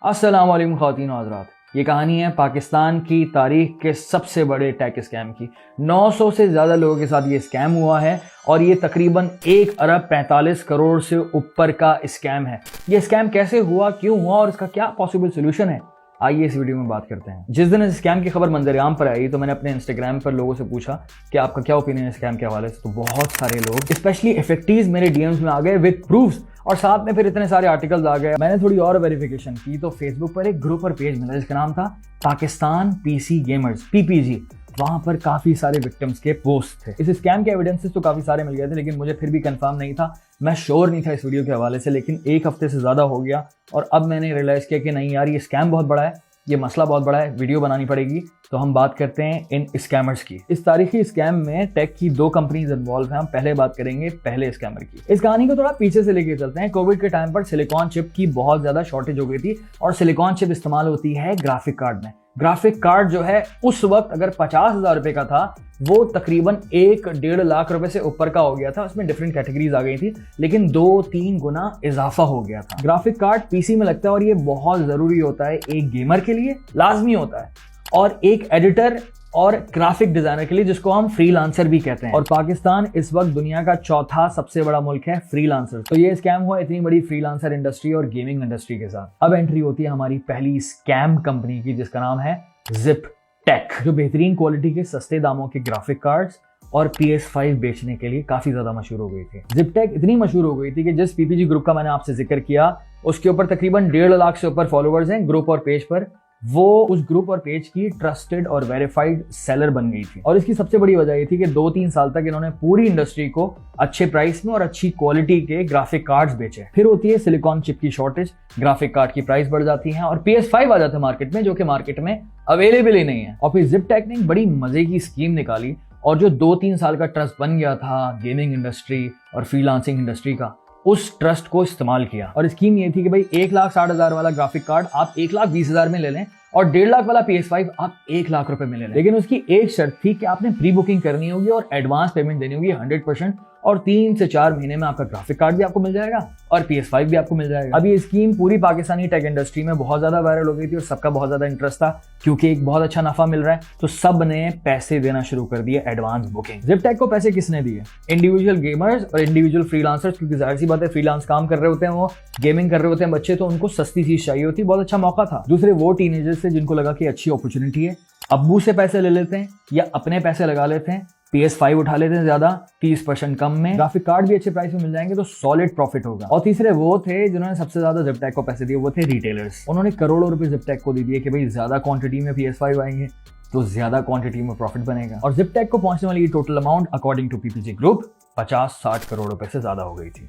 अस्सलाम वालेकुम ख़वातीन और हज़रात, ये कहानी है पाकिस्तान की तारीख के सबसे बड़े टेक स्कैम की। 900 से ज़्यादा लोगों के साथ ये स्कैम हुआ है और ये तकरीबन 1 अरब 45 करोड़ से ऊपर का स्कैम है। ये स्कैम कैसे हुआ, क्यों हुआ और इसका क्या पॉसिबल सोल्यूशन है, आइए इस वीडियो में बात करते हैं। जिस दिन इस स्कैम की खबर मंजर-ए-आम पर आई तो मैंने अपने इंस्टाग्राम पर लोगों से पूछा कि आपका क्या ओपिनियन है स्कैम के हवाले से। तो बहुत सारे लोग स्पेशली इफेक्टिव्स मेरे डीएम्स में आ गए विद प्रूफ्स और साथ में फिर इतने सारे आर्टिकल्स आ गए। मैंने थोड़ी और वेरिफिकेशन की तो फेसबुक पर एक ग्रुप और पेज मिला जिसका नाम था पाकिस्तान पीसी गेमर्स पीपीजी। वहां पर काफी सारे विक्टिम्स के पोस्ट थे। इस स्कैम के एविडेंसेस तो काफी सारे मिल गए थे, लेकिन मुझे फिर भी कंफर्म नहीं था, मैं श्योर नहीं था इस वीडियो के हवाले से। लेकिन एक हफ्ते से ज्यादा हो गया और अब मैंने रियलाइज किया कि नहीं यार, ये स्कैम बहुत बड़ा है, ये मसला बहुत बड़ा है, वीडियो बनानी पड़ेगी। तो हम बात करते हैं इन स्कैमर्स की। इस तारीखी स्कैम में टेक की 2 कंपनीज इन्वॉल्व हैं। हम पहले बात करेंगे पहले स्कैमर की। इस कहानी को थोड़ा पीछे से लेके चलते हैं। कोविड के टाइम पर सिलिकॉन चिप की बहुत ज्यादा शॉर्टेज हो गई थी और सिलिकॉन चिप इस्तेमाल होती है ग्राफिक कार्ड में। ग्राफिक कार्ड जो है उस वक्त अगर 50,000 रुपए का था, वो तकरीबन 1-1.5 लाख रुपए से ऊपर का हो गया था। उसमें डिफरेंट कैटेगरीज आ गई थी, लेकिन 2-3 गुना इजाफा हो गया था। ग्राफिक कार्ड पीसी में लगता है और ये बहुत जरूरी होता है, एक गेमर के लिए लाजमी होता है और एक एडिटर और ग्राफिक डिजाइनर के लिए, जिसको हम फ्रीलांसर भी कहते हैं। और पाकिस्तान इस वक्त दुनिया का 4था सबसे बड़ा मुल्क है फ्रीलांसर। तो ये स्कैम हुआ इतनी बड़ी फ्रीलांसर इंडस्ट्री और गेमिंग इंडस्ट्री के साथ। अब एंट्री होती है हमारी पहली स्कैम कंपनी की, जिसका नाम है जिप टेक, जो बेहतरीन क्वालिटी के सस्ते दामों के ग्राफिक कार्ड्स और PS5 बेचने के लिए काफी ज्यादा मशहूर हो गई थी। जिप टेक इतनी मशहूर हो गई थी कि जिस पीपीजी ग्रुप का मैंने आपसे जिक्र किया, उसके ऊपर तकरीबन 1.5 लाख से ऊपर फॉलोअर्स हैं ग्रुप और पेज पर। वो उस ग्रुप और पेज की ट्रस्टेड और वेरीफाइड सेलर बन गई थी। और इसकी सबसे बड़ी वजह ये थी कि 2-3 साल तक इन्होंने पूरी इंडस्ट्री को अच्छे प्राइस में और अच्छी क्वालिटी के ग्राफिक कार्ड्स बेचे। फिर होती है सिलिकॉन चिप की शॉर्टेज, ग्राफिक कार्ड की प्राइस बढ़ जाती है और PS5 आ जाता है मार्केट में, जो कि मार्केट में अवेलेबल ही नहीं है। और फिर जिप टेक ने एक बड़ी मजे की स्कीम निकाली और जो 2-3 साल का ट्रस्ट बन गया था गेमिंग इंडस्ट्री और फ्रीलांसिंग इंडस्ट्री का, उस ट्रस्ट को इस्तेमाल किया। और स्कीम ये थी कि भाई 1,60,000 वाला ग्राफिक कार्ड आप 1,20,000 में ले लें और 1.5 लाख वाला PS5 आप 1 लाख रुपए में ले लें। लेकिन उसकी एक शर्त थी कि आपने प्री बुकिंग करनी होगी और एडवांस पेमेंट देनी होगी 100%, और 3 से 4 महीने में आपका ग्राफिक कार्ड भी आपको मिल जाएगा और PS5 भी आपको मिल जाएगा। अब ये स्कीम पूरी पाकिस्तानी टेक इंडस्ट्री में बहुत ज्यादा वायरल हो गई थी और सबका बहुत ज्यादा इंटरेस्ट था, क्योंकि एक बहुत अच्छा नफा मिल रहा है। तो सब ने पैसे देना शुरू कर दिए, एडवांस बुकिंग। जिप टेक को पैसे किसने दिए? इंडिविजुअल गेमर्स और इंडिविजुअल फ्रीलांसर्स, क्योंकि जाहिर सी बात है फ्रीलांस काम कर रहे होते हैं, वो गेमिंग कर रहे होते हैं बच्चे, तो उनको सस्ती चीज चाहिए होती, बहुत अच्छा मौका था। दूसरे वो टीनेजर्स थे जिनको लगा कि अच्छी अपॉर्चुनिटी है, अब्बू से पैसे ले लेते हैं या अपने पैसे लगा लेते हैं, PS5 उठा लेते हैं ज्यादा 30% कम में, ग्राफिक कार्ड भी अच्छे प्राइस में मिल जाएंगे, तो सॉलिड प्रॉफिट होगा। और तीसरे वो थे जिन्होंने सबसे ज्यादा जिप टेक को पैसे दिए, वो थे रिटेलर्स। उन्होंने करोड़ों रुपए जिप टेक को दे दिए कि भाई ज्यादा क्वांटिटी में PS5 आएंगे तो ज्यादा क्वांटिटी में प्रॉफिट बनेगा। और जिप टेक को पहुंचने वाली total amount according to PPG group 50-60 crore रुपए से ज्यादा हो गई थी।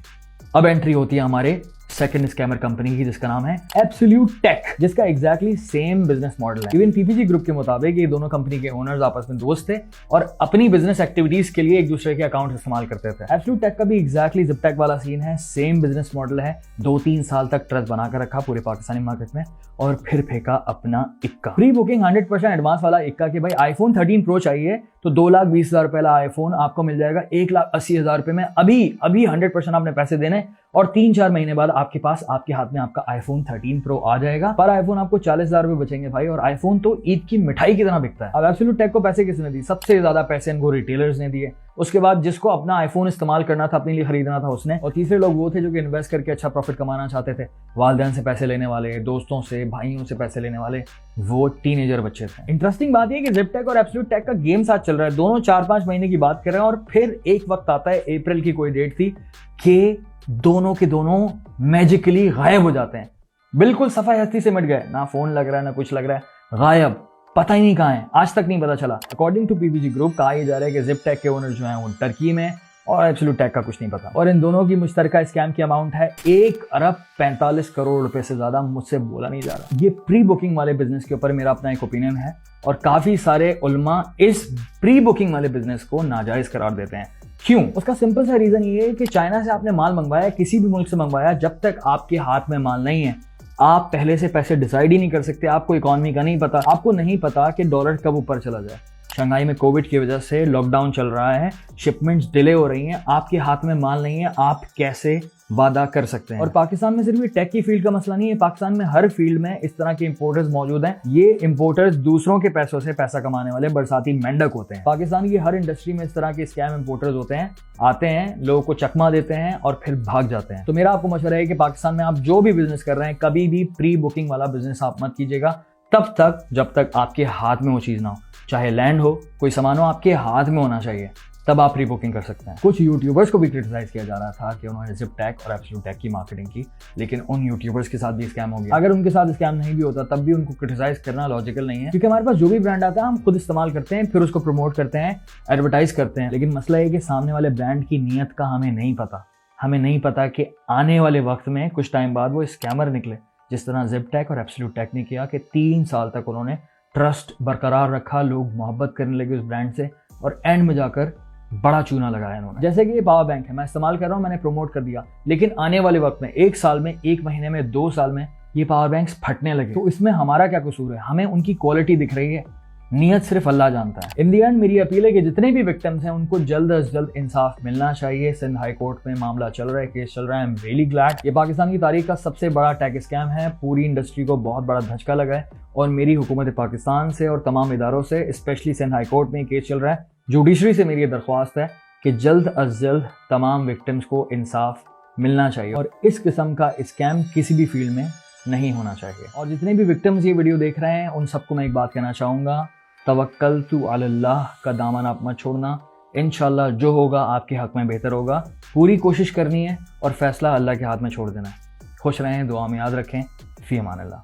अब एंट्री होती है हमारे सेकंड स्कैमर कंपनी की, जिसका नाम है एब्सोल्यूट टेक, जिसका एग्जैक्टली सेम बिजनेस मॉडल है। इवन पीपीजी ग्रुप के मुताबिक ये दोनों कंपनी के ओनर्स आपस में दोस्त थे और अपनी बिजनेस एक्टिविटीज के लिए एक दूसरे के अकाउंट इस्तेमाल करते थे। एब्सोल्यूट टेक का भी एग्जैक्टली जिप टेक वाला सीन है, सेम बिजनेस मॉडल है। 2-3 साल तक ट्रस्ट बनाकर रखा पूरे पाकिस्तानी मार्केट में और फिर फेंका अपना इक्का। प्री बुकिंग 100% एडवांस वाला इक्का कि भाई iPhone 13 Pro चाहिए तो 2,20,000 रुपए वाला आईफोन आपको मिल जाएगा 1,80,000 रुपए में। अभी 100% आपने पैसे देने और 3-4 महीने बाद आपके पास आपके हाथ में आपका iPhone 13 Pro आ जाएगा। पर आईफोन आपको 40,000 रुपए बचेंगे भाई, और आईफोन तो ईद की मिठाई की तरह बिकता है। अब एब्सोल्यूट टेक को पैसे किसने दिए? सबसे ज्यादा पैसे इनको रिटेलर्स ने दिए। उसके बाद जिसको अपना आईफोन इस्तेमाल करना था, अपने लिए खरीदना था, उसने। और तीसरे लोग वो थे जो कि इन्वेस्ट करके अच्छा प्रॉफिट कमाना चाहते थे, वालिदैन से पैसे लेने वाले, दोस्तों से, भाइयों से पैसे लेने वाले, वो टीनेजर बच्चे थे। इंटरेस्टिंग बात यह कि जिप टेक और एब्सोल्यूट टेक का गेम साथ चल रहा है, दोनों 4-5 महीने की बात कर रहे हैं और फिर एक वक्त आता है, अप्रैल की कोई डेट थी, कि दोनों के दोनों मैजिकली गायब हो जाते हैं। बिल्कुल सफाई हस्ती से मिट गए, ना फोन लग रहा है ना कुछ लग रहा है, गायब, पता ही नहीं कहां है, आज तक नहीं पता चला। अकॉर्डिंग टू पीपीजी ग्रुप कहा यह जा रहा है कि जिप टेक के ओनर जो हैं वो टर्की में और एब्सोल्यूट टेक का कुछ नहीं पता। और इन दोनों की मुश्तरका स्कैम की अमाउंट है 1 अरब 45 करोड़ रुपए से ज्यादा, मुझसे बोला नहीं जा रहा। ये प्री बुकिंग वाले बिजनेस के ऊपर मेरा अपना एक ओपिनियन है और काफी सारे उलमा इस प्री बुकिंग वाले बिजनेस को नाजायज करार देते हैं। क्यों? उसका सिंपल सा रीजन ये है कि चाइना से आपने माल मंगवाया, किसी भी मुल्क से मंगवाया, जब तक आपके हाथ में माल नहीं है आप पहले से पैसे डिसाइड ही नहीं कर सकते। आपको इकोनॉमी का नहीं पता, आपको नहीं पता कि डॉलर कब ऊपर चला जाए, शंघाई में कोविड की वजह से लॉकडाउन चल रहा है, शिपमेंट्स डिले हो रही हैं, आपके हाथ में माल नहीं है, आप कैसे वादा कर सकते हैं। और पाकिस्तान में सिर्फ ये टेक की फील्ड का मसला नहीं है, पाकिस्तान में हर फील्ड में इस तरह के इंपोर्टर्स मौजूद हैं। ये इंपोर्टर्स दूसरों के पैसों से पैसा कमाने वाले बरसाती मेंढक होते हैं। पाकिस्तान की हर इंडस्ट्री में इस तरह के स्कैम इंपोर्टर्स होते हैं, आते हैं, लोगों को चकमा देते हैं और फिर भाग जाते हैं। तो मेरा आपको मशवरा है कि पाकिस्तान में आप जो भी बिजनेस कर रहे हैं, कभी भी प्री बुकिंग वाला बिजनेस आप मत कीजिएगा तब तक जब तक आपके हाथ में वो चीज ना हो। चाहे लैंड हो, कोई सामान हो, आपके हाथ में होना चाहिए, तब आप प्री बुकिंग कर सकते हैं। कुछ यूट्यूबर्स को भी क्रिटिसाइज किया जा रहा था कि उन्होंने ZipTech और एब्सोल्यूट की मार्केटिंग की, लेकिन उन यूट्यूबर्स के साथ भी स्कैम हो गया। अगर उनके साथ स्कैम नहीं भी होता तब भी उनको क्रिटिसाइज करना लॉजिकल नहीं है, क्योंकि हमारे पास जो भी ब्रांड आता है हम खुद इस्तेमाल करते हैं, फिर उसको प्रमोट करते हैं, एडवर्टाइज करते हैं। लेकिन मसला है कि सामने वाले ब्रांड की नीयत का हमें नहीं पता। हमें नहीं पता कि आने वाले वक्त में कुछ टाइम बाद वो स्कैमर निकले, जिस तरह ZipTech और एब्सोल्यूट ने किया कि 3 साल तक उन्होंने ट्रस्ट बरकरार रखा, लोग मोहब्बत करने लगे उस ब्रांड से, और एंड में जाकर बड़ा चूना लगाया इन्होंने। जैसे कि ये पावर बैंक है, मैं इस्तेमाल कर रहा हूँ, मैंने प्रमोट कर दिया, लेकिन आने वाले वक्त में 1 साल में, 1 महीने में, 2 साल में ये पावर बैंक्स फटने लगे। तो इसमें हमारा क्या कसूर है? हमें उनकी क्वालिटी दिख रही है, नियत सिर्फ अल्लाह जानता है। इन दी एंड मेरी अपील है कि जितने भी विक्टिम्स हैं उनको जल्द अज जल्द इंसाफ मिलना चाहिए। सिंध हाई कोर्ट में मामला चल रहा है, केस चल रहा है, आई एम रियली ग्लैड। ये पाकिस्तान की तारीख का सबसे बड़ा टेक स्कैम है, पूरी इंडस्ट्री को बहुत बड़ा धचका लगा है, और मेरी हुकूमत पाकिस्तान से और तमाम इदारों से, स्पेशली सिंध हाई कोर्ट में केस चल रहा है, जुडिशरी से मेरी दरख्वास्त है कि जल्द अज जल्द तमाम विक्टिम्स को इंसाफ मिलना चाहिए, और इस किस्म का स्कैम किसी भी फील्ड में नहीं होना चाहिए। और जितने भी विक्टिम्स ये वीडियो देख रहे हैं उन सबको मैं एक बात कहना चाहूँगा, तवक्कलतु अलल्लाह का दामन आप मत छोड़ना। इंशाल्लाह जो होगा आपके हक में बेहतर होगा। पूरी कोशिश करनी है और फैसला अल्लाह के हाथ में छोड़ देना है। खुश रहें, दुआ में याद रखें। फी अमान अल्लाह।